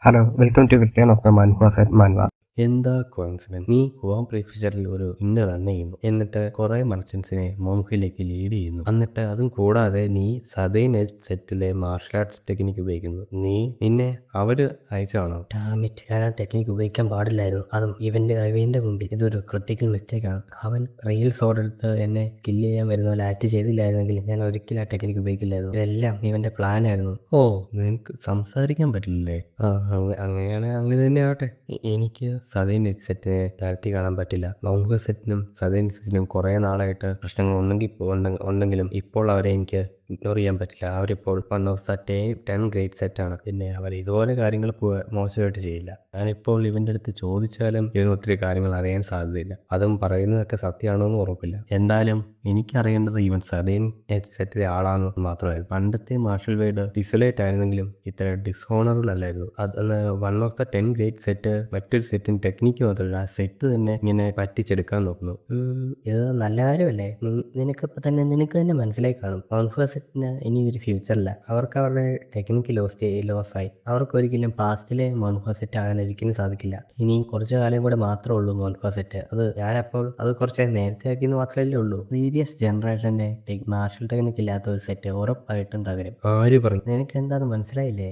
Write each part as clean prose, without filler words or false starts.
Hello, welcome to Return of the Manhwa Set Manhwa. എന്താ coincidence, നീ home പ്രിഫിഷറിൽ ഒരു ഇന്ന റൺ ചെയ്യുന്നു, എന്നിട്ട് കുറെ മർച്ചൻസിനെ മോങ്ഫിലേക്ക് ലീഡ് ചെയ്യുന്നു. എന്നിട്ട് അതും കൂടാതെ നീ സദേൺ എഡ്ജ് സെറ്റിലെ മാർഷൽ ആർട്സ് ടെക്നിക്ക് ഉപയോഗിക്കുന്നു. നിന്നെ അവര് അയച്ചാണോ? ഡാമിറ്റ്, ഞാൻ ആ ടെക്നിക്ക് ഉപയോഗിക്കാൻ പാടില്ലായിരുന്നു. അതും ഇവന്റെ മുമ്പിൽ. ഇതൊരു ക്രിട്ടിക്കൽ മിസ്റ്റേക്ക് ആണ്. അവൻ റിയൽ സോഡ് എടുത്ത് എന്നെ കില്ല് ചെയ്യാൻ വരുന്ന പോലെ ആക്ട് ചെയ്തില്ലായിരുന്നെങ്കിൽ ഞാൻ ഒരിക്കലും ആ ടെക്നിക്ക് ഉപയോഗിക്കില്ലായിരുന്നു. ഇതെല്ലാം ഇവന്റെ പ്ലാൻ ആയിരുന്നു. ഓ, നിനക്ക് സംസാരിക്കാൻ പറ്റില്ലേ? അങ്ങനെയാണെങ്കിൽ അങ്ങനെ തന്നെ ആവട്ടെ. എനിക്ക് സദേൺ എഡ്ജ് സെറ്റിനെ താഴ്ത്തി കാണാൻ പറ്റില്ല. മോങ്ഫ സെറ്റിനും സദേൺ സെറ്റിനും കുറെ നാളായിട്ട് പ്രശ്നങ്ങൾ ഉണ്ടെങ്കിലും ഇപ്പോൾ അവരെ എനിക്ക് ഇഗ്നോർ ചെയ്യാൻ പറ്റില്ല. അവരിപ്പോൾ 1 ഓഫ് ദ 10 ഗ്രേറ്റ് സെറ്റാണ്. പിന്നെ അവർ ഇതുപോലെ കാര്യങ്ങൾ മോശമായിട്ട് ചെയ്യില്ല. ഞാനിപ്പോൾ ഇവൻ്റെ അടുത്ത് ചോദിച്ചാലും ഇവന് ഒത്തിരി കാര്യങ്ങൾ അറിയാൻ സാധ്യതയില്ല. അതും പറയുന്നതൊക്കെ സത്യമാണോ എന്ന് ഉറപ്പില്ല. എന്തായാലും എനിക്കറിയേണ്ടത് ഇവൻ സദേൺ എഡ്ജ് സെറ്റിലെ ആളാണെന്ന് മാത്രമായിരുന്നു. പണ്ടത്തെ മാർഷൽ വേർഡ് ഡിസൊലേറ്റ് ആയിരുന്നെങ്കിലും ഇത്ര ഡിസോണറബിൾ അല്ലായിരുന്നു. അന്ന് 1 ഓഫ് ദ 10 ഗ്രേറ്റ് സെറ്റ് മറ്റൊരു സെറ്റിന് ടെക്നിക്ക് മാത്രമല്ല, ആ സെറ്റ് തന്നെ ഇങ്ങനെ പറ്റിച്ചെടുക്കാൻ നോക്കുന്നു. ഇത് നല്ല കാര്യമല്ലേ? നിനക്ക് തന്നെ മനസ്സിലായി കാണും. മോൺഫേഴ്സിന് ഇനി ഒരു ഫ്യൂച്ചറില്ല. അവർക്ക് അവരുടെ ടെക്നിക്ക് ലോസായി. അവർക്ക് ഒരിക്കലും പാസ്റ്റിലെ മോൺഫേഴ്സെറ്റ് ആകാൻ ഒരിക്കലും സാധിക്കില്ല. ഇനിയും കുറച്ചു കാലം കൂടെ മാത്രമേ ഉള്ളൂ മോൺഫേഴ്സെറ്റ്. അത് കുറച്ച് നേരത്തെ ആക്കിയെന്ന് മാത്രമല്ലേ ഉള്ളൂ. പ്രീവിയസ് ജനറേഷന്റെ മാർഷൽ ടെക്നിക്ക് ഇല്ലാത്ത ഒരു സെറ്റ് ഉറപ്പായിട്ടും തകരും. ആര് പറഞ്ഞു? നിനക്ക് എന്താന്ന് മനസ്സിലായില്ലേ?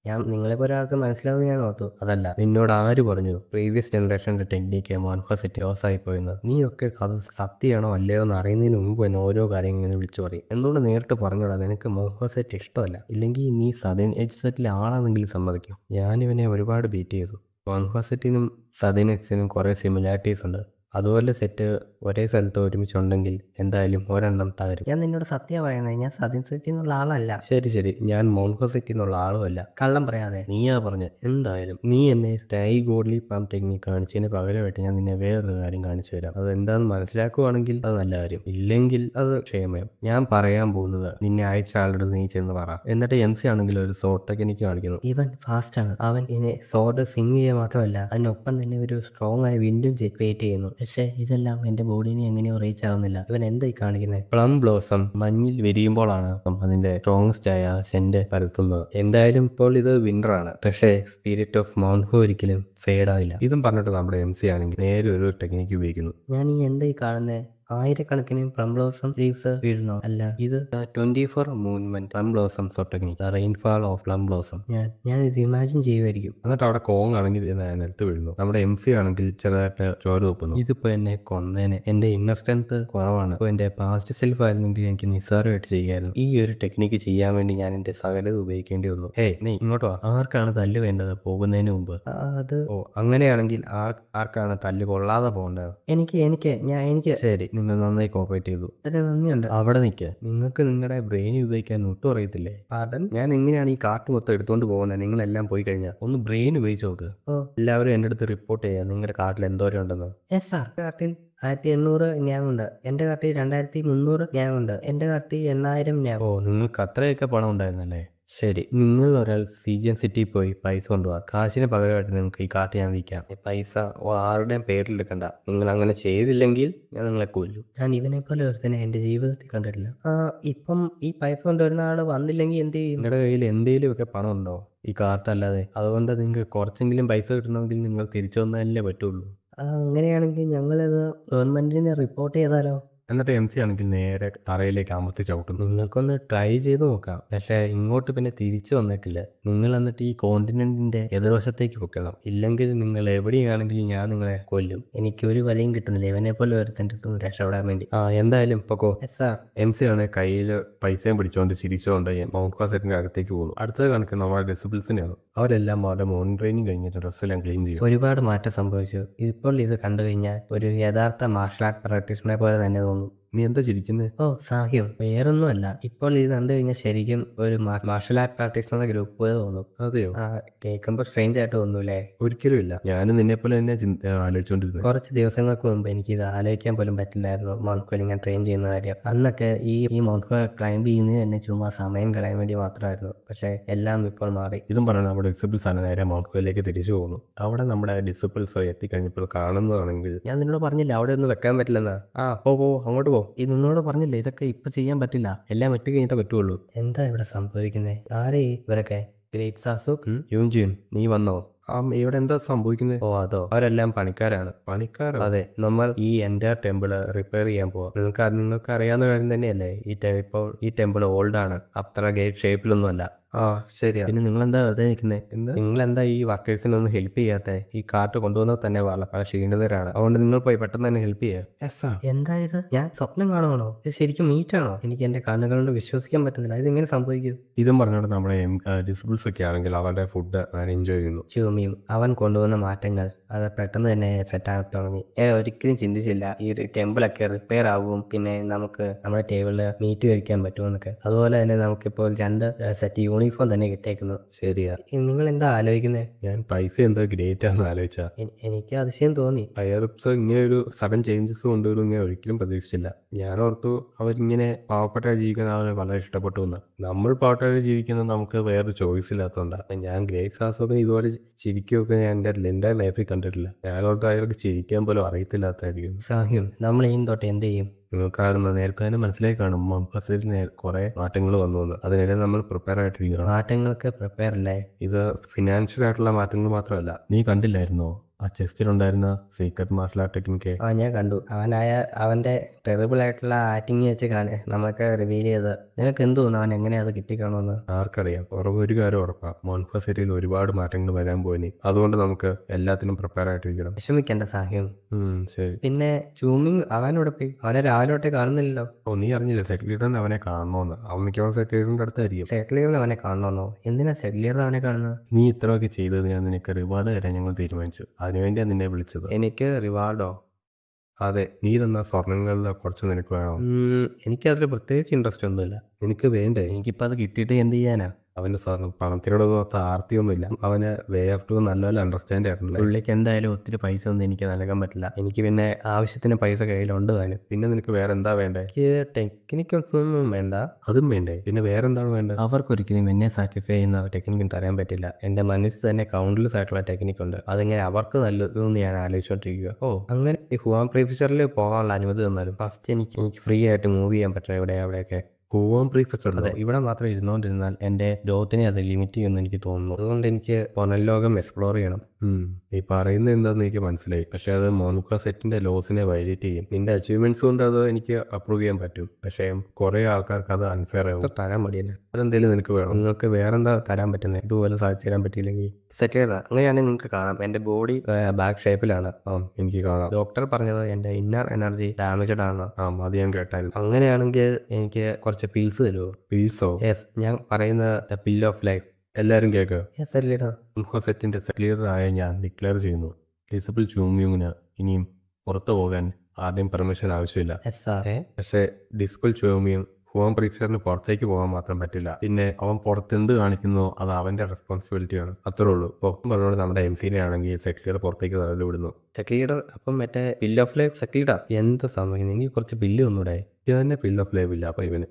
ഞാൻ നിങ്ങളെപ്പോലെ ഒരാൾക്ക് മനസ്സിലാവുന്ന ഞാൻ ഓർത്തു. അതല്ല, നിന്നോട് ആര് പറഞ്ഞു പ്രീവിയസ് ജനറേഷൻ്റെ ടെക്നിക്ക് മോൺഫോസിറ്റി ലോസ് ആയിപ്പോയെന്ന്? നീയൊക്കെ അത് സത്യമാണോ അല്ലയോ എന്ന് അറിയുന്നതിന് മുമ്പ് തന്നെ ഓരോ കാര്യങ്ങൾ ഇങ്ങനെ വിളിച്ചു പറയും. എന്തുകൊണ്ട് നേരിട്ട് പറഞ്ഞോടാ നിനക്ക് മോൺഫോസെറ്റ് ഇഷ്ടമല്ല? ഇല്ലെങ്കിൽ നീ സദേൺ എഡ്ജ് സെറ്റിലെ ആളാണെങ്കിലും സമ്മതിക്കും. ഞാനിവനെ ഒരുപാട് ബീറ്റ് ചെയ്തു. മോൺഫോസെറ്റിനും സദേൺ എഡ്ജിനും കുറേ സിമിലാരിറ്റീസ് ഉണ്ട്. അതുപോലെ സെറ്റ് ഒരേ സ്ഥലത്ത് ഒരുമിച്ചുണ്ടെങ്കിൽ എന്തായാലും ഒരെണ്ണം തകരും. ഞാൻ നിന്നോട് സത്യം പറയുന്നത്, ഞാൻ സദേൺ സെറ്റിൽ നിന്നുള്ള ആളല്ല. ശരി, ഞാൻ മോൺഫോസെറ്റിൽ നിന്നുള്ള ആളുമല്ല. കള്ളം പറയാതെ. നീയാ പറഞ്ഞ. എന്തായാലും നീ എന്നെ സ്റ്റൈ ഗോഡ്ലി പാം ടെക്നിക്ക് കാണിച്ചതിന് പകരമായിട്ട് ഞാൻ നിന്നെ വേറൊരു കാര്യം കാണിച്ചു തരാം. അത് എന്താണെന്ന് മനസ്സിലാക്കുവാണെങ്കിൽ അത് നല്ല കാര്യം, ഇല്ലെങ്കിൽ അത് ക്ഷേമം. ഞാൻ പറയാൻ പോകുന്നത് നിന്നെ അയച്ച ആളുടെ നീ ചെന്ന് പറ. എന്നിട്ട് MC ആണെങ്കിൽ ഒരു സോർട്ട് ടെക്നിക്ക് കാണിക്കുന്നു. ഇവൻ ഫാസ്റ്റ് ആണ്. അവൻ ഇനി സോഡ് സിങ് ചെയ്യുക മാത്രമല്ല, അതിനൊപ്പം തന്നെ ഒരു സ്ട്രോങ് ആയ വിൻഡും ക്രിയേറ്റ് ചെയ്യുന്നു. പക്ഷേ ഇതെല്ലാം എന്റെ ബോഡിനെ എങ്ങനെയോ റീച്ച് ആവുന്നില്ല. ഇവൻ എന്തായി കാണിക്കുന്നത്? പ്ലം ബ്ലോസം മഞ്ഞിൽ വിരിയുമ്പോഴാണ് അതിന്റെ സ്ട്രോങ്സ്റ്റ് ആയ സെന്റ് പരത്തുന്നത്. എന്തായാലും ഇപ്പോൾ ഇത് വിന്റർ ആണ്, പക്ഷേ സ്പിരിറ്റ് ഓഫ് മോൺഹോ ഒരിക്കലും ഫേഡ് ആയില്ല. ഇതും പറഞ്ഞിട്ട് നമ്മുടെ MC ആണെങ്കിൽ നേരെ ഒരു ടെക്നിക്ക് ഉപയോഗിക്കുന്നു. ഞാൻ ഈ എന്തായി കാണുന്നത്? ആയിരക്കണക്കിന് പ്ലംബ്ലോസം ലീവ്സ് വീഴുന്നോ? അല്ല, ഇത് 24 movement plum blossom technique, rainfall of plum blossom. ഞാൻ ഇത് ഇമാജിൻ ചെയ്യുമായിരിക്കും. എന്നിട്ട് അവിടെ കോങ് ആണെങ്കിൽ നിലത്ത് വീഴുന്നു. നമ്മുടെ MC ആണെങ്കിൽ ചെറുതായിട്ട് ചോര തുപ്പുന്നു. ഇതിപ്പോ എന്നെ കൊന്നേനെ. എന്റെ ഇന്നർ സ്ട്രെങ്ത് കുറവാണ്. ഇപ്പോൾ എന്റെ പാസ്റ്റ് സെൽഫ് ആയിരുന്നെങ്കിൽ എനിക്ക് നിസ്സാരമായിട്ട് ചെയ്യായിരുന്നു. ഈ ഒരു ടെക്നിക്ക് ചെയ്യാൻ വേണ്ടി ഞാൻ എന്റെ സകലത് ഉപയോഗിക്കേണ്ടി വന്നു. നീ ഇങ്ങോട്ട് വാ. ആർക്കാണ് തല്ല് വേണ്ടത് പോകുന്നതിന് മുമ്പ്? അത് അങ്ങനെയാണെങ്കിൽ ആർക്കാണ് തല്ല് കൊള്ളാതെ പോകേണ്ടത്? എനിക്ക് ശരി, നിങ്ങൾ നന്നായി കോപ്പറേറ്റ് ചെയ്തു. നന്ദിയുണ്ട്. അവിടെ നിൽക്കുക. നിങ്ങൾക്ക് നിങ്ങളുടെ ബ്രെയിൻ ഉപയോഗിക്കാൻ ഒട്ടും അറിയത്തില്ലേ? പാർഡൻ? ഞാൻ എങ്ങനെയാണ് ഈ കാർട്ട് മൊത്തം എടുത്തോണ്ട് പോകുന്നത്? നിങ്ങളെല്ലാം പോയി കഴിഞ്ഞാൽ ഒന്ന് ബ്രെയിൻ ഉപയോഗിച്ച് നോക്ക്. ഓ. എല്ലാവരും എൻ്റെ അടുത്ത് റിപ്പോർട്ട് ചെയ്യാം നിങ്ങളുടെ കാർട്ടിൽ എന്തോരം ഉണ്ടെന്ന്. Yes sir. കാർട്ടിൽ 1800 ഗ്യാങ്ങുണ്ട്. എന്റെ കാർട്ടിൽ 2300 ഗ്യാങ്ങുണ്ട്. എന്റെ കാർട്ടിൽ 8000 ഗ്യാങ്. ഓ, നിങ്ങൾക്ക് അത്രയൊക്കെ പണം ഉണ്ടായിരുന്നല്ലേ? ശരി, നിങ്ങൾ ഒരാൾ സീജിയൻ സിറ്റി പോയി പൈസ കൊണ്ടുപോകാം. കാശിന് പകരമായിട്ട് നിങ്ങൾക്ക് ഈ കാർട്ട് ഞാൻ വിൽക്കാം. പൈസ ആരുടെയും പേരിലെടുക്കണ്ട. നിങ്ങൾ അങ്ങനെ ചെയ്തില്ലെങ്കിൽ ഞാൻ നിങ്ങളെ കൊല്ലും. ഞാൻ ഇവനെ പോലെ ഒരുത്തനെ എന്റെ ജീവിതത്തിൽ കണ്ടിട്ടില്ല. ഇപ്പം ഈ പൈസ കൊണ്ടുവരുന്ന ആള് വന്നില്ലെങ്കിൽ എന്ത് ചെയ്യും? നിങ്ങളുടെ കയ്യിൽ എന്തെങ്കിലുമൊക്കെ പണം ഉണ്ടോ ഈ കാർട്ട് അല്ലാതെ? അതുകൊണ്ട് നിങ്ങൾക്ക് കുറച്ചെങ്കിലും പൈസ കിട്ടണമെങ്കിൽ നിങ്ങൾ തിരിച്ചു വന്നാലേ പറ്റുള്ളൂ. അങ്ങനെയാണെങ്കിൽ ഞങ്ങളിത് ഗവൺമെന്റിനെ റിപ്പോർട്ട് ചെയ്താലോ? എന്നിട്ട് MC ആണെങ്കിൽ നേരെ തറയിലേക്ക് അമർത്തി ചവിട്ടും. നിങ്ങൾക്കൊന്ന് ട്രൈ ചെയ്ത് നോക്കാം, പക്ഷേ ഇങ്ങോട്ട് പിന്നെ തിരിച്ചു വന്നേക്കില്ല. നിങ്ങൾ എന്നിട്ട് ഈ കോണ്ടിനെന്റിന്റെ എതിർവശത്തേക്ക് പൊക്കണം. ഇല്ലെങ്കിൽ നിങ്ങൾ എവിടെയാണെങ്കിലും ഞാൻ നിങ്ങളെ കൊല്ലും. എനിക്കൊരു വലയും കിട്ടുന്നില്ല ഇവനെ പോലെ ഒരുത്തൻ്റെ അടുത്ത് രക്ഷപ്പെടാൻ വേണ്ടി. എന്തായാലും പൊക്കോ. സാർ. MC ആണ് കയ്യിൽ പൈസയും പിടിച്ചുകൊണ്ട് ചിരിച്ചുകൊണ്ട് മൗണ്ട് സെറ്റിന്റെ അകത്തേക്ക് പോകുന്നു. അടുത്തത് കാണിക്കുന്ന നമ്മുടെ ഡിസിബിൾസിനെയാണ്. അവരെല്ലാം അവരുടെ മോർണിംഗ് ട്രെയിനിങ് കഴിഞ്ഞിട്ട് ഡ്രസ്സെല്ലാം ക്ലീൻ ചെയ്യും. ഒരുപാട് മാറ്റം സംഭവിച്ചു. ഇപ്പോൾ ഇത് കണ്ടു കഴിഞ്ഞാൽ ഒരു യഥാർത്ഥ മാർഷൽ ആർട്ട് പ്രാക്ടീഷണറെ പോലെ തന്നെ തോന്നുന്നു. നീ എന്താ ചിരിക്കുന്നത്? ഓ സാഹിബ്, വേറൊന്നുമല്ല. ഇപ്പോൾ ഇത് കണ്ടു കഴിഞ്ഞാൽ ശരിക്കും ഒരു മാർഷൽ ആർട്ട് പ്രാക്ടീഷണറുടെ ഗ്രൂപ്പ് പോലെ തോന്നും. അതെയോ? കേൾക്കുമ്പോൾ സ്ട്രേഞ്ച് ആയിട്ട് തോന്നൂലേ? ഒരിക്കലും ഇല്ല. ഞാനും നിന്നെ പോലെ തന്നെ ആലോചിച്ചോണ്ടിരുന്നത്. കുറച്ച് ദിവസങ്ങൾക്ക് മുമ്പ് എനിക്ക് ഇത് ആലോചിക്കാൻ പോലും പറ്റില്ലായിരുന്നു മൗണ്ട് ഞാൻ ട്രെയിൻ ചെയ്യുന്ന കാര്യം. അന്നൊക്കെ ഈ മൗണ്ട് ക്ലൈംബ് ചെയ്യുന്നത് തന്നെ ചുമ്മാ സമയം കളയാൻ വേണ്ടി മാത്രമായിരുന്നു. പക്ഷേ എല്ലാം ഇപ്പോൾ മാറി. ഇതും പറഞ്ഞാൽ നമ്മുടെ ഡിസിപ്പിൾസ് ആണ് നേരെ മൗണ്ട് തിരിച്ചു പോകുന്നു. അവിടെ നമ്മുടെ ഡിസിപ്പിൾസ് എത്തിക്കഴിഞ്ഞപ്പോൾ കാണുന്നതാണെങ്കിൽ, ഞാൻ നിന്നോട് പറഞ്ഞില്ല അവിടെ ഒന്നും വെക്കാൻ പറ്റില്ലെന്നാ. പോ അങ്ങോട്ട് പോ. ഈ നിന്നോട് പറഞ്ഞില്ലേ ഇതൊക്കെ ഇപ്പൊ ചെയ്യാൻ പറ്റില്ല, എല്ലാം എത്തി കഴിഞ്ഞിട്ടേ പറ്റുള്ളൂ. എന്താ ഇവിടെ സംഭവിക്കുന്നത്? ആരേ ഇവരൊക്കെ? ഗ്രേറ്റ് സാസുക്. യൂൻജിൻ നീ വന്നോ? ഇവിടെ എന്താ സംഭവിക്കുന്നത്? ഓ അതോ, അവരെല്ലാം പണിക്കാരാണ്. പണിക്കാരോ? അതെ, നമ്മൾ ഈ എൻ്റെ ടെമ്പിള് റിപ്പയർ ചെയ്യാൻ പോവാം. നിങ്ങൾക്ക് അറിയാവുന്ന കാര്യം തന്നെയല്ലേ, ഇപ്പോൾ ഈ ടെമ്പിൾ ഓൾഡ് ആണ്, അത്ര ഗേറ്റ് ഷേപ്പിലൊന്നും അല്ല. ആ ശരിയാ. പിന്നെ നിങ്ങൾ എന്താ വെറുതെ നിൽക്കുന്നത്? എന്ത്? നിങ്ങളെന്താ ഈ വർക്കേഴ്സിനൊന്നും ഹെൽപ്പ് ചെയ്യാത്ത? ഈ കാർട്ട് കൊണ്ടുവന്നത് തന്നെ വളരെ ക്ഷീണിതരാണ്, അതുകൊണ്ട് നിങ്ങൾ പോയി പെട്ടെന്ന് തന്നെ ഹെൽപ്പ് ചെയ്യുക. യെസ്സാ. എന്താ ഇത്? ഞാൻ സ്വപ്നം കാണുവാണോ? ഇത് ശരിക്കും മീറ്റാണോ? എനിക്ക് എൻ്റെ കണ്ണുകൊണ്ട് വിശ്വസിക്കാൻ പറ്റുന്നില്ല. ഇതെങ്ങനെ സംഭവിക്കും? ഇതും പറഞ്ഞോണ്ട് നമ്മുടെ ഡിസിബിൾസ് ഒക്കെ ആണെങ്കിൽ അവരുടെ ഫുഡ് ഞാൻ എൻജോയ് ചെയ്യുന്നു. ചൂമിയും അവൻ കൊണ്ടുവന്ന മാറ്റങ്ങൾ അത് പെട്ടെന്ന് തന്നെ സെറ്റാകാൻ തുടങ്ങി. ഞാൻ ഒരിക്കലും ചിന്തിച്ചില്ല ഈ ഒരു ടെമ്പിളൊക്കെ റിപ്പയർ ആവും, പിന്നെ നമുക്ക് നമ്മുടെ ടേബിളിൽ മീറ്റ് കഴിക്കാൻ പറ്റുമെന്നൊക്കെ. അതുപോലെ തന്നെ നമുക്കിപ്പോൾ 2 സെറ്റ് യൂണിഫോം തന്നെ കിട്ടിയേക്കുന്നു. ശരിയാ. നിങ്ങൾ എന്താ ആലോചിക്കുന്നത്? ഞാൻ പൈസ എന്തോ ഗ്രേറ്റ് ആണെന്ന് ആലോചിച്ചാ. എനിക്ക് അതിശയം തോന്നി. ഹയർപ്സ് ഇങ്ങനെ ഒരു സഡൻ ചേഞ്ചസ് കൊണ്ടുവരും ഞാൻ ഒരിക്കലും പ്രതീക്ഷിച്ചില്ല. ഞാൻ ഓർത്തു അവരിങ്ങനെ പാവപ്പെട്ട ജീവിക്കുന്ന അവന് വളരെ ഇഷ്ടപ്പെട്ടു എന്ന്. നമ്മൾ പാവപ്പെട്ട ജീവിക്കുന്നത് നമുക്ക് വേറൊരു ചോയ്സ് ഇല്ലാത്തതുകൊണ്ടാണ്. ഞാൻ ഗ്രേറ്റ് സാസൊക്കെ ഇതുപോലെ ചിരിക്കുകയൊക്കെ ഞാൻ എൻ്റെ ലൈഫിൽ കണ്ടിട്ടില്ല. ഞാൻ ഓർത്ത് അയാൾക്ക് ചിരിക്കാൻ പോലും അറിയത്തില്ലാത്തായിരിക്കും. സാഹ്യം, നമ്മൾ ഇനി തൊട്ട് എന്ത് ചെയ്യും? നിങ്ങൾക്കാണെന്ന് നേരത്തെ തന്നെ മനസ്സിലായി കാണും, മമ്പസിൽ കുറെ മാറ്റങ്ങൾ വന്നു എന്ന്. അതിനെല്ലാം നമ്മൾ പ്രിപ്പയർ ആയിട്ടിരിക്കണം. മാറ്റങ്ങൾക്ക് പ്രിപ്പയർ അല്ലേ? ഇത് ഫിനാൻഷ്യൽ ആയിട്ടുള്ള മാറ്റങ്ങൾ മാത്രമല്ല. നീ കണ്ടില്ലായിരുന്നോ ആ ചെസ്റ്റിലുണ്ടായിരുന്ന സീക്രട്ട് മാർഷൽ ആർട്ട് ടെക്നിക്ക്? ഞാൻ കണ്ടു. അവൻ്റെ ടെറിബിൾ ആയിട്ടുള്ള ആക്ടിങ് വെച്ച് നമ്മൾക്ക് റിവീൽ ചെയ്ത്. നിനക്ക് എന്ത് തോന്നുന്നു അവൻ എങ്ങനെ അത് കിട്ടിക്കാണോന്ന്? ആർക്കറിയാം. ഒരു കാര്യം ഉറപ്പാ, മോൺഫസിറ്റിയിൽ ഒരുപാട് മാറ്റങ്ങൾ വരാൻ പോയി. അതുകൊണ്ട് നമുക്ക് എല്ലാത്തിനും പ്രിപ്പയർ ആയിട്ടിരിക്കണം. വിഷമിക്കേണ്ട സാഹ്യം. ശരി. പിന്നെ ചൂമിങ് അവനോട് പോയി, അവനെ രാവിലെ തൊട്ടേ കാണുന്നില്ലല്ലോ. ഓ നീ അറിഞ്ഞില്ല സെക്രട്ടറിനെ അവനെ കാണണമെന്ന്? അവൻ മിക്കവാറും സെക്രട്ടറിന്റെ അടുത്തായിരിക്കും. സെക്ലിയറിന് അവനെ കാണണമെന്നോ? എന്തിനാ സെക്ലിയറിന് അവനെ കാണുന്നത്? നീ ഇത്രയൊക്കെ ചെയ്തതിനാ നിനക്ക് റിവാർഡ് തരാൻ ഞങ്ങൾ തീരുമാനിച്ചു. അതിനുവേണ്ടിയാണ് നിന്നെ വിളിച്ചത്. എനിക്ക് റിവാർഡോ? അതെ, നീ തന്ന സ്വർണ്ണങ്ങളിൽ കുറച്ച് നിനക്ക് വേണോ? എനിക്കതിൽ പ്രത്യേകിച്ച് ഇൻട്രസ്റ്റ് ഒന്നുമില്ല. നിനക്ക് വേണ്ടേ? എനിക്കിപ്പോൾ അത് കിട്ടിയിട്ട് എന്ത് ചെയ്യാനാ? അവന് പണത്തിനോടൊന്നും അത്ര ആർത്തിയൊന്നുമില്ല. അവന് വേ ഓഫ് ടു നല്ലപോലെ അണ്ടർസ്റ്റാൻഡ് ആയിട്ടുള്ള. പുള്ളിക്ക് എന്തായാലും ഒത്തിരി പൈസ ഒന്നും എനിക്ക് നൽകാൻ പറ്റില്ല. എനിക്ക് പിന്നെ ആവശ്യത്തിന് പൈസ കയ്യിലുണ്ട് താനും. പിന്നെ നിനക്ക് വേറെ എന്താ വേണ്ടേ? എനിക്ക് ടെക്നിക്കൽസ് ഒന്നും വേണ്ട. അതും വേണ്ടേ? പിന്നെ വേറെ എന്താണ് വേണ്ടത്? അവർക്കൊരിക്കലും എന്നെ സാറ്റിസ്ഫൈ ചെയ്യുന്ന ടെക്നിക്കും തരാൻ പറ്റില്ല. എൻ്റെ മനസ്സിൽ തന്നെ കൗണ്ട്ലെസ് ആയിട്ടുള്ള ടെക്നിക്ക് ഉണ്ട്. അതിങ്ങനെ അവർക്ക് നല്ലതെന്ന് ഞാൻ ആലോചിച്ചോണ്ടിരിക്കുക. അങ്ങനെ ഈ ഹുവാൻ പ്രീഫിച്ചറിൽ പോകാനുള്ള അനുമതി തന്നാലും ഫസ്റ്റ് എനിക്ക് ഫ്രീ ആയിട്ട് മൂവ് ചെയ്യാൻ പറ്റും അവിടെയൊക്കെ. ഹുവാൻ പ്രീഫിച്ചർ? അതെ, ഇവിടെ മാത്രം ഇരുന്നുകൊണ്ടിരുന്നാൽ എൻ്റെ ഗ്രോത്തിനെ അത് ലിമിറ്റ് ചെയ്യുമെന്ന് എനിക്ക് തോന്നുന്നു. അതുകൊണ്ട് എനിക്ക് പുനർലോകം എക്സ്പ്ലോർ ചെയ്യണം. നീ പറയുന്നത് എന്താണെന്ന് എനിക്ക് മനസ്സിലായി. പക്ഷെ അത് മോനുക്ക സെറ്റിന്റെ ലോസിനെ വൈലേറ്റ് ചെയ്യും. നിന്റെ അച്ചീവ്മെന്റ്സ് കൊണ്ട് അത് എനിക്ക് അപ്രൂവ് ചെയ്യാൻ പറ്റും. പക്ഷേ കുറെ ആൾക്കാർക്ക് അത് അൺഫെയർ ആവും. തരാൻ മടിയല്ലേ? അതെന്തെങ്കിലും നിനക്ക് വേണം. നിങ്ങൾക്ക് വേറെന്താ തരാൻ പറ്റുന്നത്? ഇതുപോലെ സാധിച്ചു തരാൻ പറ്റിയില്ലെങ്കിൽ സെറ്റിൽ അങ്ങനെയാണെങ്കിൽ നിങ്ങൾക്ക് കാണാം എൻ്റെ ബോഡി ബാക്ക് ഷേപ്പിലാണ്. എനിക്ക് കാണാം. ഡോക്ടർ പറഞ്ഞത് എൻ്റെ ഇന്നർ എനർജി ഡാമേജ്ഡ് ആണ്. അത് ഞാൻ കേട്ടായിരുന്നു. അങ്ങനെയാണെങ്കിൽ എനിക്ക് കുറച്ച് പിൽസ് തരുമോ? പീസോ? യെസ്, ഞാൻ പറയുന്ന ദ പിൽ ഓഫ് ലൈഫ്. എല്ലാരും കേക്ക്. Yes leader. സെറ്റിന്റെ സെക്ലിയർ ആയ ഞാൻ ഡിക്ലെയർ ചെയ്യുന്നു, ഡിസിബിൾ ചൂമ്യൂങ്ങിന് ഇനിയും പുറത്തു പോകാൻ ആദ്യം പെർമിഷൻ ആവശ്യമില്ല. പക്ഷേ ഡിസിബിൾ ചൂമ്യൂങ് ഹുവാൻ പ്രീഫിച്ചറിന് പുറത്തേക്ക് പോകാൻ മാത്രം പറ്റില്ല. പിന്നെ അവൻ പുറത്തെന്ത് കാണിക്കുന്നോ അത് അവന്റെ റെസ്പോൺസിബിലിറ്റിയാണ്. അത്രേ ഉള്ളൂ. പുറത്തും പറഞ്ഞോട് നമ്മുടെ MC ആണെങ്കിൽ സെക്ലിയർ പുറത്തേക്ക് തള്ളി വിടുന്നു. സെക്ലീഡർ അപ്പം മറ്റേ പിൽ ഓഫ് ലൈഫ് സെക്ലീഡർ എന്താ സംഭവിക്കുന്നത്? എനിക്ക് കുറച്ച് ബില്ല് ഒന്നൂടെ? ഇത് തന്നെ പിൽ ഓഫ് ലൈവ് ഇല്ല അപ്പൊ ഇവന്